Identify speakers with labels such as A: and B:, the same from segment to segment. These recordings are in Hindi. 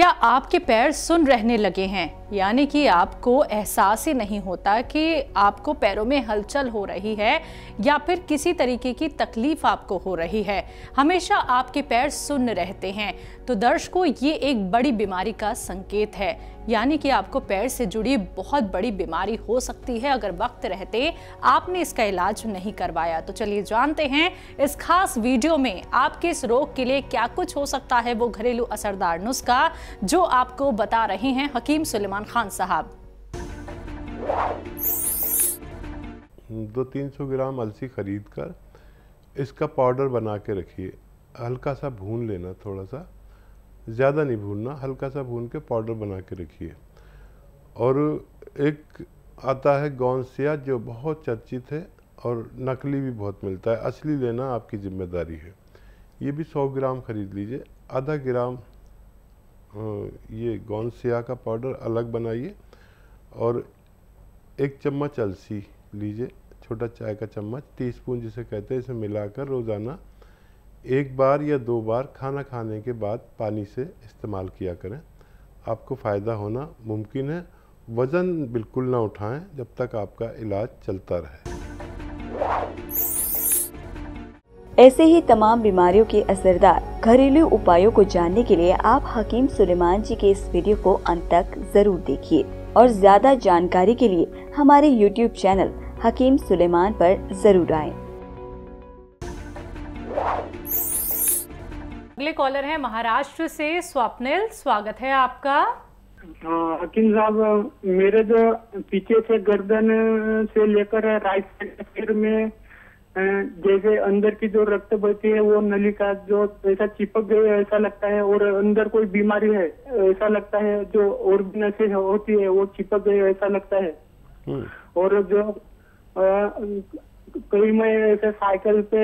A: क्या आपके पैर सुन्न रहने लगे हैं, यानी कि आपको एहसास ही नहीं होता कि आपको पैरों में हलचल हो रही है या फिर किसी तरीके की तकलीफ आपको हो रही है, हमेशा आपके पैर सुन्न रहते हैं, तो दर्शकों ये एक बड़ी बीमारी का संकेत है। यानी कि आपको पैर से जुड़ी बहुत बड़ी बीमारी हो सकती है अगर वक्त रहते आपने इसका इलाज नहीं करवाया। तो चलिए जानते हैं इस खास वीडियो में आपके इस रोग के लिए क्या कुछ हो सकता है, वो घरेलू असरदार नुस्खा जो आपको बता रहे हैं हकीम सुलेमान खान साहब।
B: 200-300 ग्राम अलसी खरीद कर इसका पाउडर बना के रखिए। हल्का सा भून लेना, थोड़ा सा, ज़्यादा नहीं भूनना, हल्का सा भून के पाउडर बना के रखिए। और एक आता है गौनसिया जो बहुत चर्चित है और नकली भी बहुत मिलता है, असली लेना आपकी जिम्मेदारी है। ये भी 100 ग्राम खरीद लीजिए। आधा ग्राम ये गौनसिया का पाउडर अलग बनाइए और 1 चम्मच अलसी लीजिए, छोटा चाय का चम्मच, टीस्पून जिसे कहते हैं, इसे मिलाकर रोज़ाना 1 बार या 2 बार खाना खाने के बाद पानी से इस्तेमाल किया करें। आपको फ़ायदा होना मुमकिन है। वज़न बिल्कुल ना उठाएं जब तक आपका इलाज चलता रहे।
C: ऐसे ही तमाम बीमारियों के असरदार घरेलू उपायों को जानने के लिए आप हकीम सुलेमान जी के इस वीडियो को अंत तक जरूर देखिए और ज्यादा जानकारी के लिए हमारे YouTube चैनल हकीम सुलेमान पर जरूर आएं।
A: अगले कॉलर हैं महाराष्ट्र से स्वप्निल, स्वागत है आपका।
D: हकीम साहब, मेरे जो पीछे से गर्दन से लेकर राइट साइड सिर में जैसे अंदर की जो रक्त बहती है वो नलिका जो ऐसा चिपक गई है ऐसा लगता है, और अंदर कोई बीमारी है ऐसा लगता है, जो और भी नसें होती है वो चिपक गई ऐसा लगता है। और जो कहीं मैं ऐसे साइकिल पे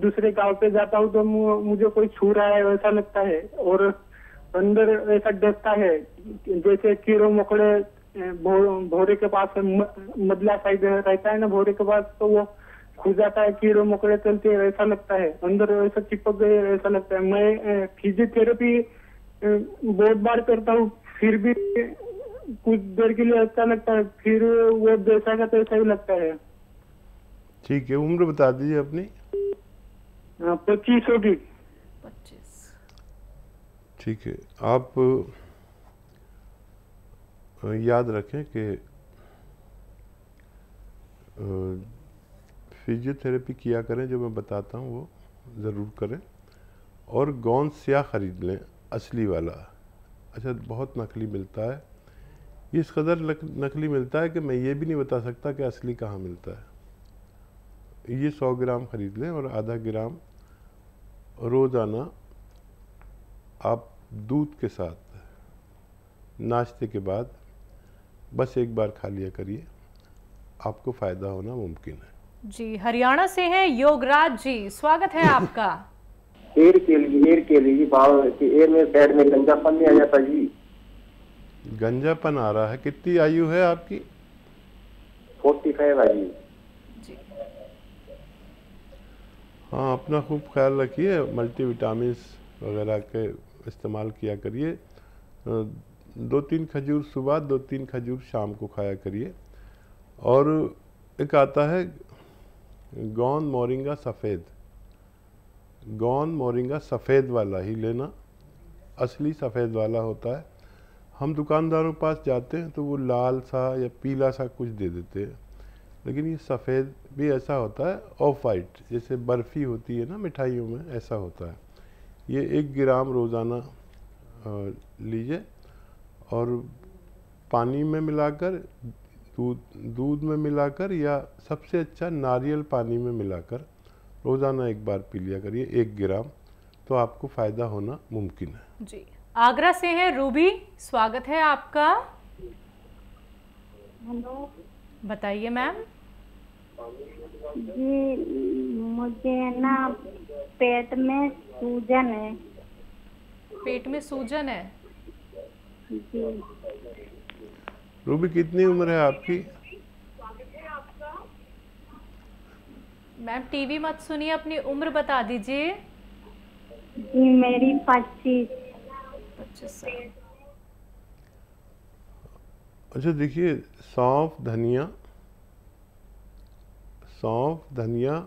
D: दूसरे गांव पे जाता हूँ तो मुझे कोई छू रहा है वैसा लगता है, और अंदर ऐसा डरता है जैसे कीड़े मकोड़े भौरे के पास मदला साइड रहता है ना, भौरे के पास, तो वो खुद जाता है, कीड़े मकोड़े चलते हैं ऐसा लगता है, अंदर ऐसा चिपक गए ऐसा लगता है। मैं फिजियोथेरेपी बहुत बार करता हूँ, फिर भी कुछ देर के लिए अच्छा लगता है, फिर वो जैसा का तैसा ही लगता है।
B: ठीक है, उम्र बता दीजिए अपनी।
D: 25 होगी।
A: 25।
B: ठीक है, आप याद रखें कि फिजियोथेरेपी किया करें, जो मैं बताता हूँ वो ज़रूर करें, और गौनसिया ख़रीद लें, असली वाला। अच्छा, बहुत नकली मिलता है, ये इस कदर नकली मिलता है कि मैं ये भी नहीं बता सकता कि असली कहाँ मिलता है। ये 100 ग्राम खरीद लें और आधा ग्राम रोज़ाना आप दूध के साथ नाश्ते के बाद बस 1 बार खा लिया करिए, आपको फ़ायदा होना मुमकिन है।
A: जी, हरियाणा से हैं योगराज जी, स्वागत है आपका।
E: एर के लिए भाव कि एर में पैर में गंजापन नहीं आ जाता जी।
B: गंजापन आ रहा है? कितनी आयु है आपकी?
E: 45 है जी।
B: हाँ, अपना खूब ख्याल रखिए, मल्टीविटामिन वगैरह के इस्तेमाल किया करिए। 2-3 खजूर सुबह, 2-3 खजूर शाम को खाया करिए। और एक आता है गौन मोरिंगा सफ़ेद, गौन मोरिंगा सफ़ेद वाला ही लेना, असली सफ़ेद वाला होता है। हम दुकानदारों के पास जाते हैं तो वो लाल सा या पीला सा कुछ दे देते हैं, लेकिन ये सफ़ेद भी ऐसा होता है, ऑफ वाइट, जैसे बर्फ़ी होती है ना मिठाइयों में, ऐसा होता है। ये 1 ग्राम रोज़ाना लीजिए और पानी में मिलाकर, दूध में मिलाकर, या सबसे अच्छा नारियल पानी में मिलाकर रोज़ाना 1 बार पी लिया करिए, 1 ग्राम, तो आपको फ़ायदा होना मुमकिन है।
A: जी, आगरा से हैं रूबी, स्वागत है आपका।
F: हेलो,
A: बताइए मैम।
F: जी मुझे ना पेट में सूजन है।
A: पेट में सूजन है?
F: जी।
B: रूबी, कितनी उम्र है आपकी?
A: मैम टीवी मत सुनिए, अपनी उम्र बता दीजिए।
F: जी मेरी 25
A: 25 साल।
B: अच्छा देखिए, सौंफ धनिया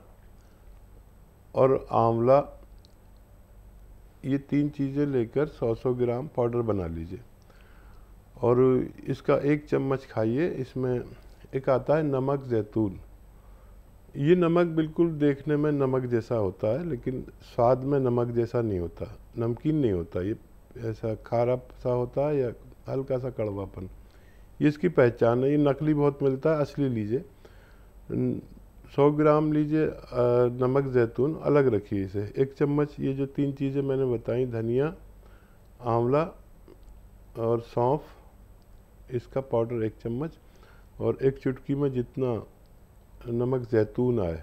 B: और आंवला, ये 3 चीज़ें लेकर 100 ग्राम पाउडर बना लीजिए और इसका 1 चम्मच खाइए। इसमें एक आता है नमक ज़ैतून। ये नमक बिल्कुल देखने में नमक जैसा होता है, लेकिन स्वाद में नमक जैसा नहीं होता, नमकीन नहीं होता। ये ऐसा खारा सा होता है या हल्का सा कड़वापन, ये इसकी पहचान है। ये नकली बहुत मिलता है, असली लीजिए। 100 ग्राम लीजिए नमक ज़ैतून, अलग रखिए इसे। 1 चम्मच ये जो 3 चीज़ें मैंने बताई, धनिया, आंवला और सौंफ, इसका पाउडर 1 चम्मच और 1 चुटकी में जितना नमक ज़ैतून आए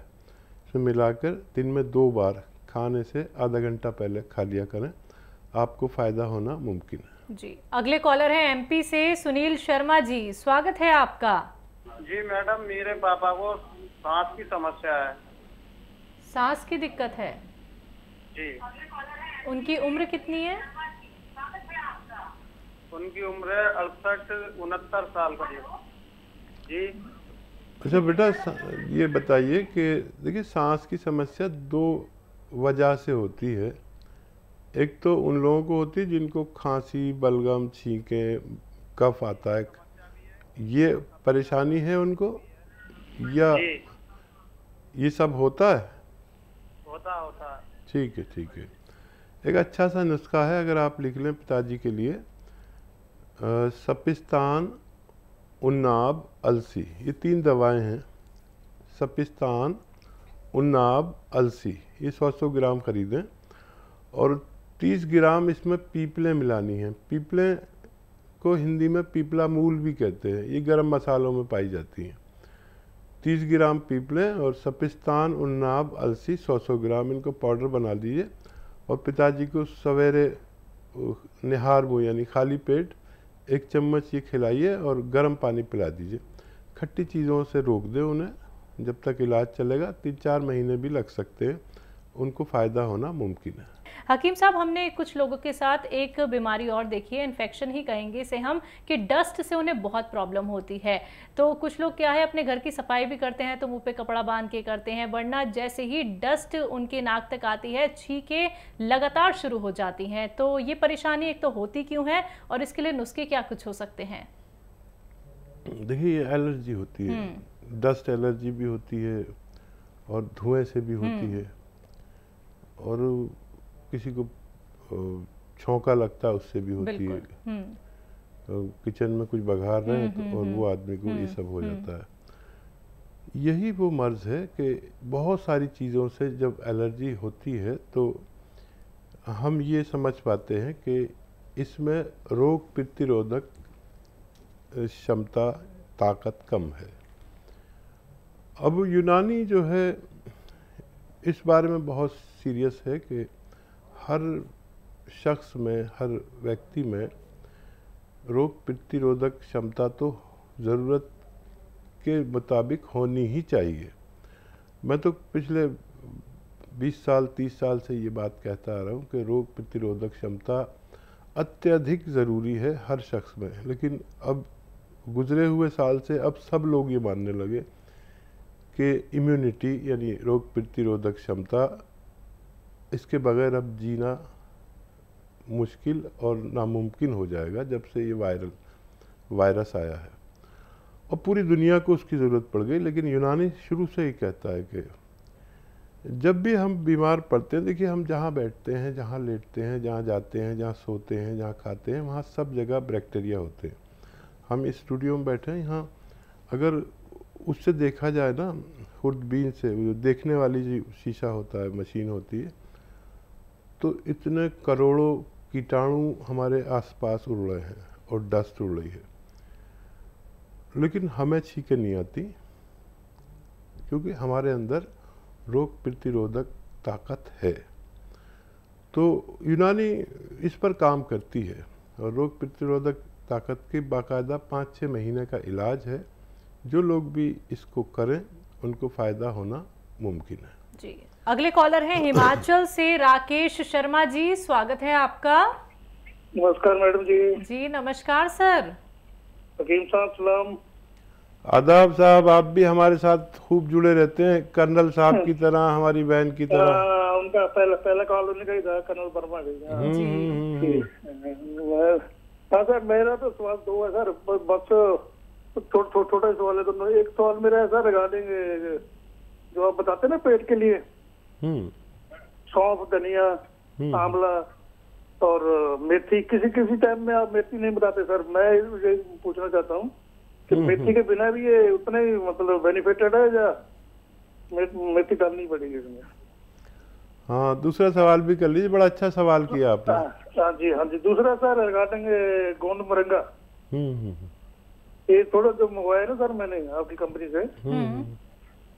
B: इसमें मिलाकर दिन में 2 बार खाने से आधा घंटा पहले खा लिया करें, आपको फ़ायदा होना मुमकिन है।
A: जी, अगले कॉलर हैं एमपी से सुनील शर्मा जी, स्वागत है आपका।
G: जी मैडम, मेरे पापा को सांस की समस्या है।
A: सांस की दिक्कत है
G: जी।
A: उनकी उम्र कितनी है?
G: उनकी उम्र है 68-69 साल करीब। जी।
B: अच्छा बेटा, ये बताइए कि देखिए, सांस की समस्या 2 वजह से होती है। एक तो उन लोगों को होती है जिनको खांसी, बलगम, छींके, कफ आता है, ये परेशानी है उनको, या ये सब होता है?
G: होता है।
B: ठीक है। एक अच्छा सा नुस्खा है, अगर आप लिख लें पिताजी के लिए, सपिस्तान, उन्नाब, अलसी, ये 3 दवाएं हैं। सपिस्तान, उन्नाब, अलसी, ये 100 ग्राम खरीदें और 30 ग्राम इसमें पीपलें मिलानी हैं। पीपलें को हिंदी में पीपला मूल भी कहते हैं, ये गरम मसालों में पाई जाती हैं। 30 ग्राम पीपलें और सपिस्तान, उन्नाब, अलसी 100 ग्राम, इनको पाउडर बना लीजिए और पिताजी को सवेरे निहार मुँह यानी खाली पेट 1 चम्मच ये खिलाइए और गर्म पानी पिला दीजिए। खट्टी चीज़ों से रोक दें उन्हें, जब तक इलाज चलेगा 3-4 महीने भी लग सकते हैं, उनको फ़ायदा होना मुमकिन है।
A: हकीम साहब, हमने कुछ लोगों के साथ एक बीमारी और देखी है, इन्फेक्शन ही कहेंगे इसे हम, कि डस्ट से उन्हें बहुत प्रॉब्लम होती है। तो कुछ लोग क्या है, अपने घर की सफाई भी करते हैं तो मुंह पे कपड़ा बांध के करते हैं, वरना जैसे ही डस्ट उनके नाक तक आती है छींके लगातार शुरू हो जाती हैं। तो ये परेशानी एक तो होती क्यों है और इसके लिए नुस्खे क्या कुछ हो सकते हैं?
B: देखिए, ये एलर्जी होती है, डस्ट एलर्जी भी होती है और धुएं से भी होती है, और किसी को छौंका लगता है उससे भी होती है। किचन में कुछ बघार रहे हैं तो और वो आदमी को ये सब हो जाता है। यही वो मर्ज है कि बहुत सारी चीज़ों से जब एलर्जी होती है तो हम ये समझ पाते हैं कि इसमें रोग प्रतिरोधक क्षमता, ताकत कम है। अब यूनानी जो है इस बारे में बहुत सीरियस है कि हर शख्स में, हर व्यक्ति में रोग प्रतिरोधक क्षमता तो ज़रूरत के मुताबिक होनी ही चाहिए। मैं तो पिछले 20 साल 30 साल से ये बात कहता आ रहा हूँ कि रोग प्रतिरोधक क्षमता अत्यधिक ज़रूरी है हर शख्स में, लेकिन अब गुज़रे हुए साल से अब सब लोग ये मानने लगे कि इम्यूनिटी यानी रोग प्रतिरोधक क्षमता, इसके बगैर अब जीना मुश्किल और नामुमकिन हो जाएगा जब से ये वायरस आया है, और पूरी दुनिया को उसकी ज़रूरत पड़ गई। लेकिन यूनानी शुरू से ही कहता है कि जब भी हम बीमार पड़ते हैं, देखिए हम जहाँ बैठते हैं, जहाँ लेटते हैं, जहाँ जाते हैं, जहाँ सोते हैं, जहाँ खाते हैं, वहाँ सब जगह बैक्टीरिया होते हैं। हम इस स्टूडियो में बैठे हैं, यहाँ अगर उससे देखा जाए ना, खुर्दबीन से, देखने वाली जो शीशा होता है, मशीन होती है, तो इतने करोड़ों कीटाणु हमारे आसपास उड़ रहे हैं और डस्ट उड़ रही है, लेकिन हमें छींके नहीं आती क्योंकि हमारे अंदर रोग प्रतिरोधक ताकत है। तो यूनानी इस पर काम करती है और रोग प्रतिरोधक ताकत की बाकायदा 5-6 महीने का इलाज है। जो लोग भी इसको करें उनको फ़ायदा होना मुमकिन है।
A: जी, अगले कॉलर हैं हिमाचल से राकेश शर्मा जी, स्वागत है आपका।
H: नमस्कार मैडम जी।
A: जी नमस्कार सर।
H: हकीम साहब सलाम।
B: आदाब साहब, आप भी हमारे साथ खूब जुड़े रहते हैं, कर्नल साहब की तरह, हमारी बहन की तरह।
H: उनका पहला कॉल उन्हीं का ही था, कर्नल वर्मा का। हाँ सर, मेरा तो सवाल दो है सर, बस छोटा सवाल है। तो एक सवाल मेरा ऐसा रिगार्डिंग जो आप बताते ना पेट के लिए, सौंफ, धनिया, आंवला और मेथी, किसी टाइम में आप मेथी नहीं बताते सर। मैं ये पूछना चाहता हूँ कि मेथी के बिना भी ये उतना ही मतलब बेनिफिटेड है या मेथी डालनी पड़ेगी इसमें?
B: हाँ, दूसरा सवाल भी कर लीजिए, बड़ा अच्छा सवाल किया आपने।
H: हाँ जी। दूसरा सर रिगार्डिंग गोंद मोरिंगा, ये थोड़ा जो मंगवाया ना सर मैंने आपकी कंपनी से,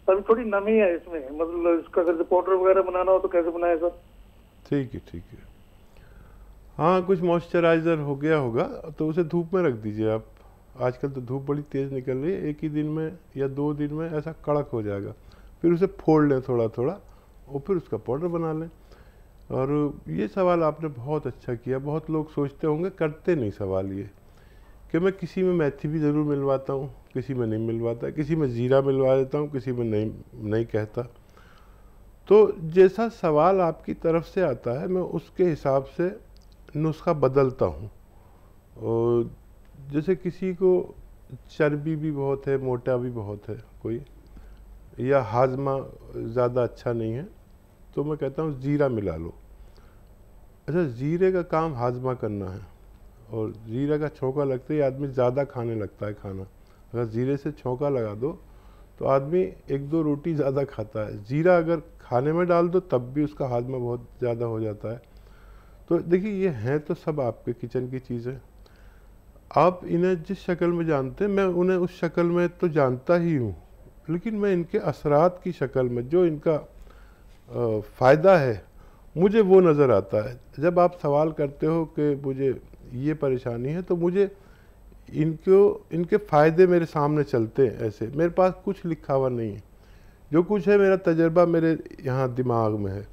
H: अभी थोड़ी नमी है इसमें, मतलब इसका अगर पाउडर वगैरह बनाना हो तो कैसे बनाए सर?
B: ठीक है। हाँ, कुछ मॉइस्चराइज़र हो गया होगा तो उसे धूप में रख दीजिए आप। आजकल तो धूप बड़ी तेज़ निकल रही है, एक ही दिन में या 2 दिन में ऐसा कड़क हो जाएगा। फिर उसे फोड़ लें थोड़ा और फिर उसका पाउडर बना लें। और ये सवाल आपने बहुत अच्छा किया। बहुत लोग सोचते होंगे, करते नहीं सवाल ये, कि मैं किसी में मेथी भी ज़रूर मिलवाता हूँ, किसी में नहीं मिलवाता, किसी में जीरा मिलवा देता हूँ, किसी में नहीं कहता। तो जैसा सवाल आपकी तरफ से आता है मैं उसके हिसाब से नुस्खा बदलता हूँ। और जैसे किसी को चर्बी भी बहुत है, मोटा भी बहुत है कोई, या हाजमा ज़्यादा अच्छा नहीं है, तो मैं कहता हूँ जीरा मिला लो। अच्छा, जीरे का काम हाजमा करना है, और जीरे का छौंका लगते ही आदमी ज़्यादा खाने लगता है खाना। अगर जीरे से छौंका लगा दो तो आदमी 1-2 रोटी ज़्यादा खाता है। जीरा अगर खाने में डाल दो तब भी उसका हाजमा बहुत ज़्यादा हो जाता है। तो देखिए, ये हैं तो सब आपके किचन की चीज़ें। आप इन्हें जिस शक्ल में जानते हैं, मैं उन्हें उस शक्ल में तो जानता ही हूँ, लेकिन मैं इनके असरात की शक्ल में जो इनका फ़ायदा है मुझे वो नज़र आता है। जब आप सवाल करते हो कि मुझे ये परेशानी है, तो मुझे इनके फ़ायदे मेरे सामने चलते हैं ऐसे। मेरे पास कुछ लिखा हुआ नहीं है, जो कुछ है मेरा तजर्बा मेरे यहाँ दिमाग में है।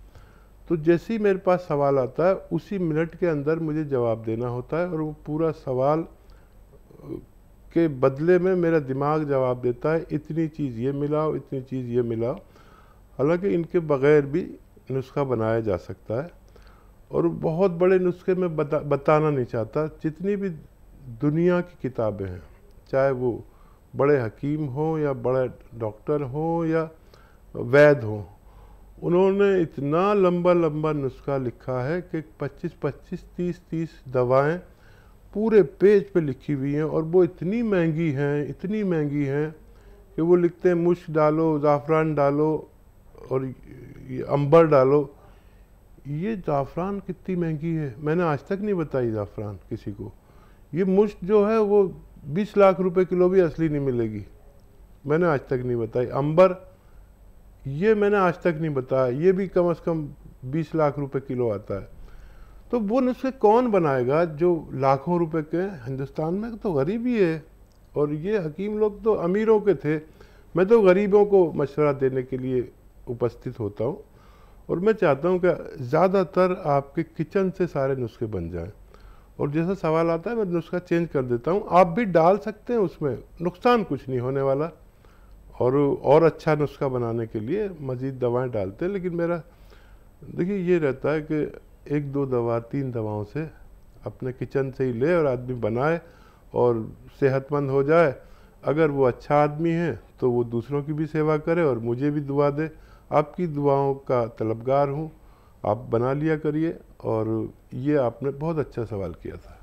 B: तो जैसे ही मेरे पास सवाल आता है उसी मिनट के अंदर मुझे जवाब देना होता है, और वो पूरा सवाल के बदले में मेरा दिमाग जवाब देता है, इतनी चीज़ ये मिलाओ, इतनी चीज़ ये मिलाओ। हालांकि इनके बग़ैर भी नुस्खा बनाया जा सकता है, और बहुत बड़े नुस्खे मैं बताना नहीं चाहता। जितनी भी दुनिया की किताबें हैं, चाहे वो बड़े हकीम हों या बड़े डॉक्टर हों या वैद्य हों, उन्होंने इतना लंबा नुस्खा लिखा है कि 25-25, 30-30 दवाएं पूरे पेज पे लिखी हुई हैं, और वो इतनी महंगी हैं कि वो लिखते हैं मुश्क डालो, ज़ाफ़रान डालो और अंबर डालो। ये ज़ाफ़रान कितनी महंगी है, मैंने आज तक नहीं बताई ज़ाफ़रान किसी को। ये मुश्क जो है वो 20 लाख रुपए किलो भी असली नहीं मिलेगी, मैंने आज तक नहीं बताई। अंबर, ये मैंने आज तक नहीं बताया, ये भी कम से कम 20 लाख रुपए किलो आता है। तो वो नुस्खे कौन बनाएगा जो लाखों रुपए के? हिंदुस्तान में तो गरीबी है, और ये हकीम लोग तो अमीरों के थे। मैं तो गरीबों को मशवरा देने के लिए उपस्थित होता हूँ, और मैं चाहता हूँ कि ज़्यादातर आपके किचन से सारे नुस्खे बन जाएं। और जैसा सवाल आता है मैं नुस्खा चेंज कर देता हूँ। आप भी डाल सकते हैं, उसमें नुकसान कुछ नहीं होने वाला। और अच्छा नुस्खा बनाने के लिए मज़ीद दवाएं डालते हैं, लेकिन मेरा देखिए ये रहता है कि 1-2 दवा 3 दवाओं से अपने किचन से ही ले और आदमी बनाए और सेहतमंद हो जाए। अगर वो अच्छा आदमी है तो वो दूसरों की भी सेवा करे और मुझे भी दुआ दे। आपकी दुआओं का तलबगार हूँ, आप बना लिया करिए। और ये आपने बहुत अच्छा सवाल किया था।